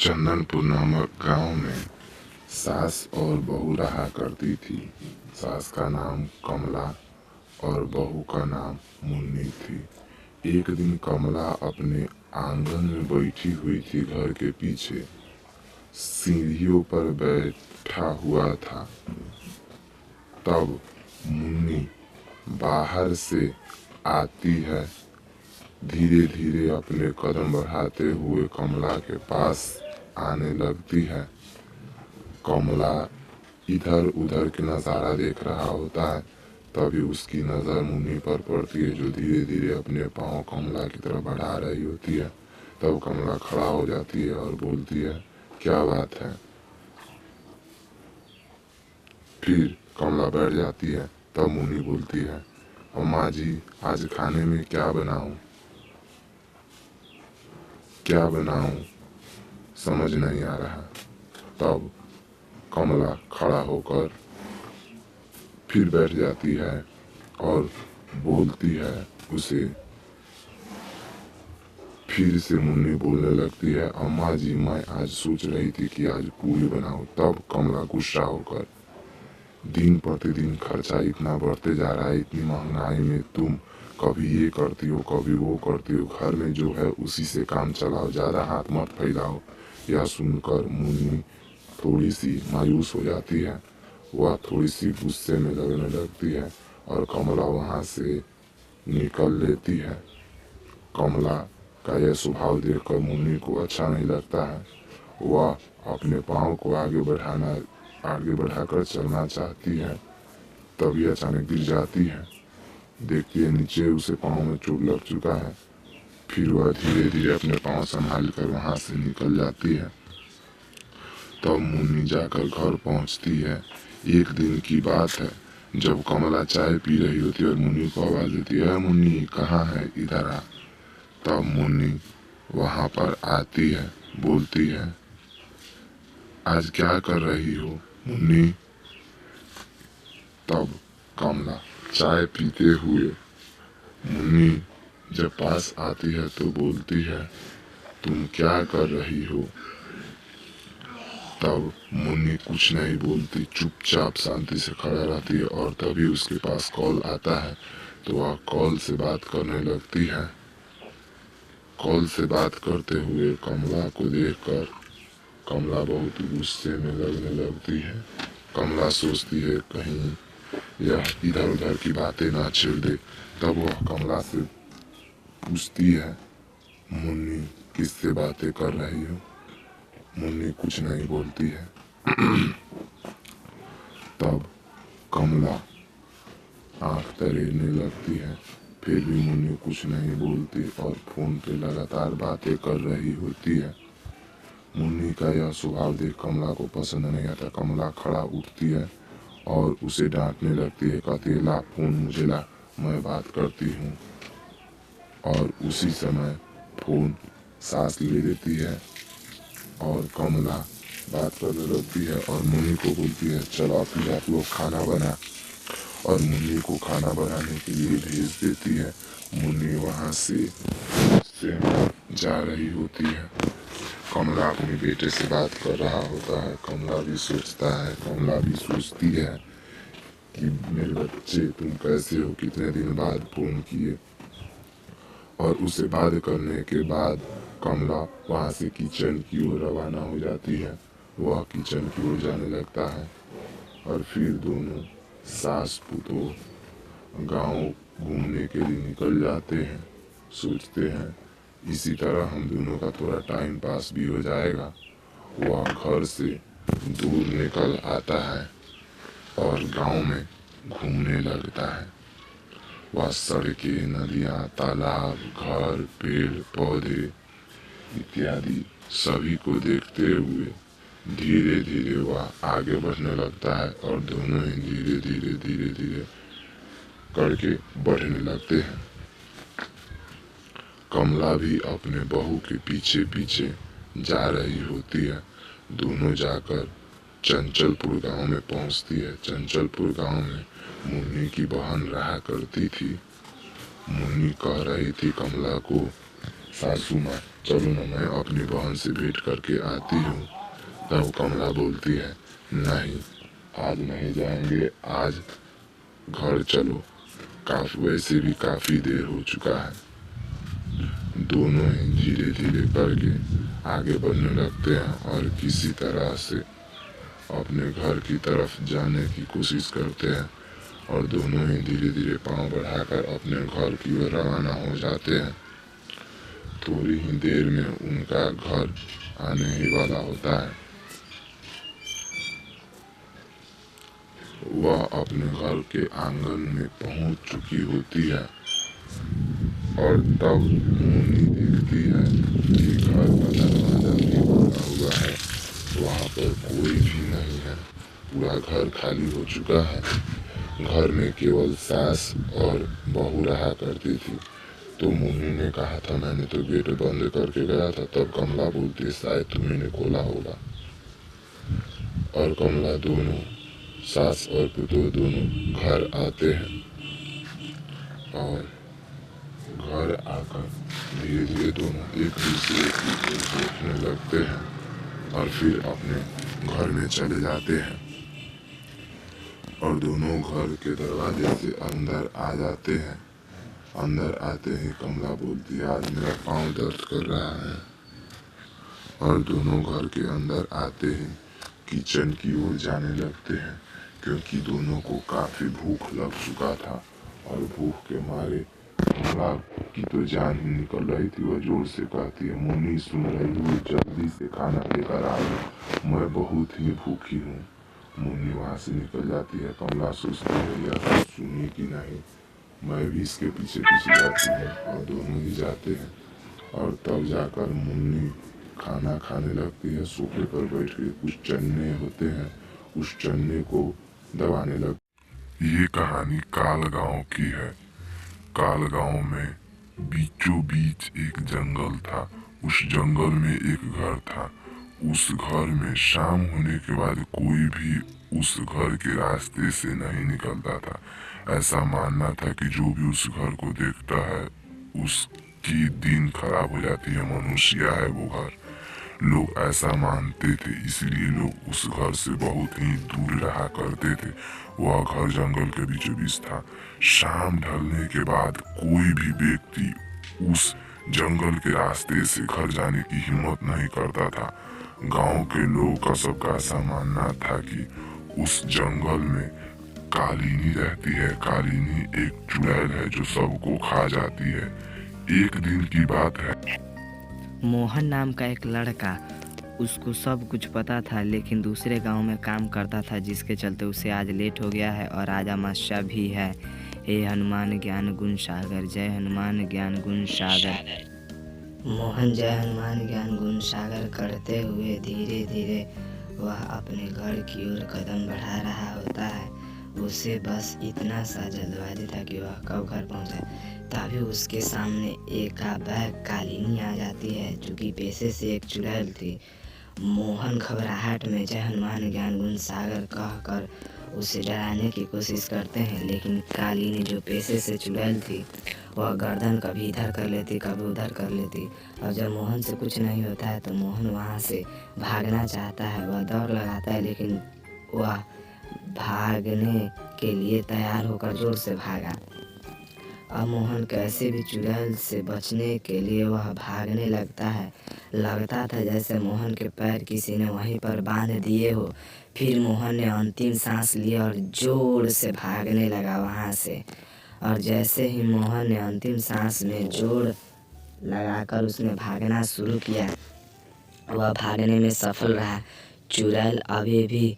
चंदनपुर नामक गांव में सास और बहू रहा करती थी। सास का नाम कमला और बहू का नाम मुन्नी थी। एक दिन कमला अपने आंगन में बैठी हुई थी। घर के पीछे सीढ़ियों पर बैठा हुआ था। तब मुन्नी बाहर से आती है। धीरे धीरे अपने कदम बढ़ाते हुए कमला के पास आने लगती है। कमला इधर उधर के नज़ारा देख रहा होता है। तभी उसकी नज़र मुन्नी पर पड़ती है, जो धीरे धीरे अपने पाँव कमला की तरफ बढ़ा रही होती है। तब कमला खड़ा हो जाती है और बोलती है, क्या बात है। फिर कमला बैठ जाती है। तब मुन्नी बोलती है, अम्मा जी, आज खाने में क्या बनाऊं, क्या बनाऊं, समझ नहीं आ रहा। तब कमला खड़ा होकर फिर बैठ जाती है और बोलती है उसे। फिर से मुन्नी बोलने लगती है, अम्मा जी, मैं आज सोच रही थी कि आज पूरी बनाऊं। तब कमला गुस्सा होकर, दिन प्रतिदिन खर्चा इतना बढ़ते जा रहा है, इतनी महंगाई में तुम कभी ये करती हो कभी वो करती हो, घर में जो है उसी से काम चलाओ, ज़्यादा हाथ मत फैलाओ। यह सुनकर मुन्नी थोड़ी सी मायूस हो जाती है। वह थोड़ी सी गुस्से में लगने लगती है और कमला वहाँ से निकल लेती है। कमला का यह स्वभाव देखकर मुन्नी को अच्छा नहीं लगता है। वह अपने पाँव को आगे बढ़ाकर चलना चाहती है। तभी अचानक गिर जाती है। देखती है नीचे उसे पाँव में चोट लग चुका है। फिर वह धीरे धीरे अपने पाँव संभाल कर वहाँ से निकल जाती है। तब मुन्नी जाकर घर पहुँचती है। एक दिन की बात है, जब कमला चाय पी रही होती है और मुन्नी को आवाज़ देती है, मुन्नी कहाँ है, इधर आ। तब मुन्नी वहाँ पर आती है। बोलती है, आज क्या कर रही हो मुन्नी। तब कमला चाय पीते हुए मुन्नी जब पास आती है तो बोलती है, तुम क्या कर रही हो। तब मुन्नी कुछ नहीं बोलती, चुपचाप शांति से खड़ा रहती है। और तभी उसके पास कॉल आता है तो वह कॉल से बात करने लगती है। कॉल से बात करते हुए कमला को देखकर कमला बहुत गुस्से में लगने लगती है। कमला सोचती है कहीं यह इधर उधर की बातें ना छेड़ दे। तब वह कमला से पूछती है, मुन्नी किससे बातें कर रही हो। मुन्नी कुछ नहीं बोलती है। तब कमला आंख तरेने लगती है। फिर भी मुन्नी कुछ नहीं बोलती और फोन पे लगातार बातें कर रही होती है। मुन्नी का यह स्वभाव देख कमला को पसंद नहीं आता। कमला खड़ा उठती है और उसे डांटने लगती है, कहती है, ला फोन मुझे ला, मैं बात करती हूँ। और उसी समय फोन सास ले लेती है और कमला बात करने लगती है और मुन्नी को बोलती है, चलो आप लोग खाना बना। और मुन्नी को खाना बनाने के लिए भेज देती है। मुन्नी वहाँ से जा रही होती है। कमला अपने बेटे से बात कर रहा होता है। कमला भी सोचती है कि मेरे बच्चे, तुम कैसे हो, कितने दिन बाद फोन किए। और उसे बात करने के बाद कमला वहाँ से किचन की ओर रवाना हो जाती है। वह किचन की ओर जाने लगता है और फिर दोनों सास पुतोह गांव घूमने के लिए निकल जाते हैं। सोचते हैं इसी तरह हम दोनों का थोड़ा टाइम पास भी हो जाएगा। वह घर से दूर निकल आता है और गांव में घूमने लगता है। वह सड़कें, नदियाँ, तालाब, घर, पेड़ पौधे इत्यादि सभी को देखते हुए धीरे धीरे वह आगे बढ़ने लगता है और दोनों ही धीरे धीरे करके बढ़ने लगते हैं। कमला भी अपने बहू के पीछे पीछे जा रही होती है। दोनों जाकर चंचलपुर गांव में पहुंचती है। चंचलपुर गांव में मुन्नी की बहन रहा करती थी। मुन्नी कह रही थी कमला को, सासू माँ, चलो ना, मैं अपनी बहन से भेंट करके आती हूँ। तब कमला बोलती है, नहीं, आज नहीं जाएंगे, आज घर चलो, वैसे भी काफी देर हो चुका है। दोनों ही धीरे धीरे करके आगे बढ़ने लगते हैं और किसी तरह से अपने घर की तरफ जाने की कोशिश करते हैं और दोनों ही धीरे धीरे पांव बढ़ाकर अपने घर की ओर रवाना हो जाते हैं। थोड़ी ही देर में उनका घर आने ही वाला होता है। वह अपने घर के आंगन में पहुंच चुकी होती है और तब मोनी देखती है कि घर का दरवाजा भी खुला हुआ है, वहाँ पर कोई भी नहीं है, पूरा घर खाली हो चुका है। घर में केवल सास और बहू रहा करती थी। तो मोनी ने कहा था, मैंने तो गेट बंद करके गया था। तब कमला बोलती है, शायद तुम्हें ने खोला होगा। और कमला दोनों, सास और पुतोह दोनों घर आते हैं और घर आकर धीरे धीरे दोनों एक दूसरे की ओर देखने लगते हैं और फिर अपने घर में चले जाते हैं और दोनों घर के दरवाजे से अंदर आ जाते हैं। अंदर आते ही कमला बोलती है, आज मेरा पाँव दर्द कर रहा है। और दोनों घर के अंदर आते ही किचन की ओर जाने लगते हैं, क्योंकि दोनों को काफी भूख लग चुका था और भूख के मारे कमला की तो जान ही निकल रही थी। वह जोर से कहती है, मोनी सुन रही हो, जल्दी से खाना लेकर आओ, मैं बहुत ही भूखी हूँ। मोनी वहाँ से निकल जाती है। कमला सोचती है, यह सुनी कि नहीं। मैं भी इसके पीछे पीछे जाती हूँ और दोनों ही जाते हैं और तब जाकर मुन्नी खाना खाने लगती है। सोफे पर बैठ के कुछ चन्ने होते हैं, उस चन्ने को दबाने लगती है। ये कहानी काल गांव की है। काल गांव में बीचों बीच एक जंगल था। उस जंगल में एक घर था। उस घर में शाम होने के बाद कोई भी उस घर के रास्ते से नहीं निकलता था। ऐसा मानना था कि जो भी उस घर को देखता है उसकी दिन खराब हो जाती है, मनुष्य है वो घर। लोग ऐसा मानते थे, इसलिए लोग उस घर से बहुत ही दूर रहा करते थे। वह घर जंगल के बीचों बीच था। शाम ढलने के बाद कोई भी व्यक्ति उस जंगल के रास्ते से घर जाने की हिम्मत नहीं करता था। गांव के लोगों का सबका ऐसा मानना था कि उस जंगल में कालिनी रहती है। कालिनी एक चुड़ैल है जो सबको खा जाती है। एक दिन की बात है, मोहन नाम का एक लड़का, उसको सब कुछ पता था, लेकिन दूसरे गांव में काम करता था, जिसके चलते उसे आज लेट हो गया है और आज अमावस्या भी है। हे हनुमान ज्ञान गुण सागर, जय हनुमान ज्ञान गुण सागर। मोहन जय हनुमान ज्ञान गुण सागर करते हुए धीरे धीरे वह अपने घर की ओर कदम बढ़ा रहा होता है। उसे बस इतना सा जल्दबाजी था कि वह कब घर पहुंचा। तभी उसके सामने एकाएक कालिनी आ जाती है, जो कि पेशे से एक चुड़ैल थी। मोहन घबराहट में जय हनुमान ज्ञान गुण सागर कहकर उसे डराने की कोशिश करते हैं, लेकिन कालिनी जो पेशे से चुड़ैल थी, वह गर्दन कभी इधर कर लेती, कभी उधर कर लेती। और जब मोहन से कुछ नहीं होता है तो मोहन वहाँ से भागना चाहता है। वह दौड़ लगाता है, लेकिन वह भागने के लिए तैयार होकर जोर से भागा। अब मोहन कैसे भी चुड़ैल से बचने के लिए वह भागने लगता है। लगता था जैसे मोहन के पैर किसी ने वहीं पर बांध दिए हो। फिर मोहन ने अंतिम सांस लिया और जोर से भागने लगा वहाँ से। और जैसे ही मोहन ने अंतिम सांस में जोर लगाकर उसने भागना शुरू किया, वह भागने में सफल रहा। चुड़ैल अभी भी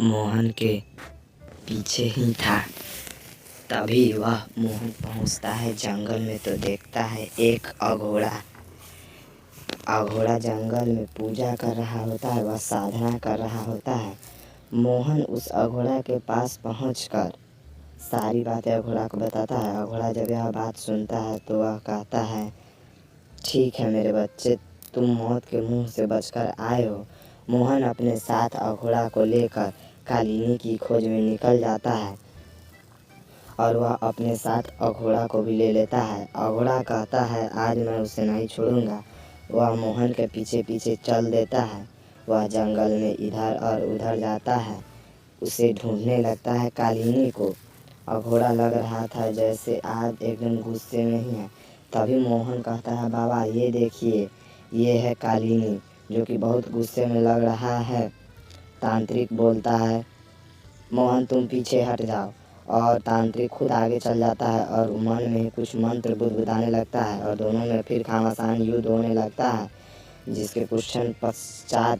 मोहन के पीछे ही था। तभी वह मोहन पहुंचता है जंगल में तो देखता है एक अघोड़ा। अघोड़ा जंगल में पूजा कर रहा होता है, वह साधना कर रहा होता है। मोहन उस अघोड़ा के पास पहुंचकर सारी बातें अघोड़ा को बताता है। अघोड़ा जब यह बात सुनता है तो वह कहता है, ठीक है मेरे बच्चे, तुम मौत के मुंह से बचकर आए हो। मोहन अपने साथ अघोड़ा को लेकर कालिनी की खोज में निकल जाता है और वह अपने साथ अघोड़ा को भी ले लेता है। अघोड़ा कहता है, आज मैं उसे नहीं छोड़ूंगा। वह मोहन के पीछे पीछे चल देता है। वह जंगल में इधर और उधर जाता है, उसे ढूंढने लगता है कालिनी को। अघोड़ा लग रहा था जैसे आज एकदम गुस्से में ही है। तभी मोहन कहता है, बाबा ये देखिए, ये है कालिनी, जो कि बहुत गुस्से में लग रहा है। तांत्रिक बोलता है, मोहन तुम पीछे हट जाओ। और तांत्रिक खुद आगे चल जाता है और मन में कुछ मंत्र बुदबुदाने लगता है और दोनों में फिर घमासान युद्ध होने लगता है, जिसके कुछ क्षण पश्चात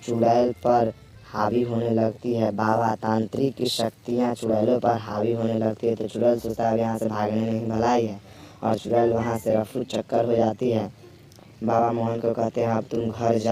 चुड़ैल पर हावी होने लगती है। बाबा तांत्रिक की शक्तियाँ चुड़ैलों पर हावी होने लगती है तो चुड़ैल सोचता है अब यहाँ से भागने में ही भलाई है और चुड़ैल वहाँ से रफू चक्कर हो जाती है। बाबा मोहन को कहते हैं अब तुम घर जाओ।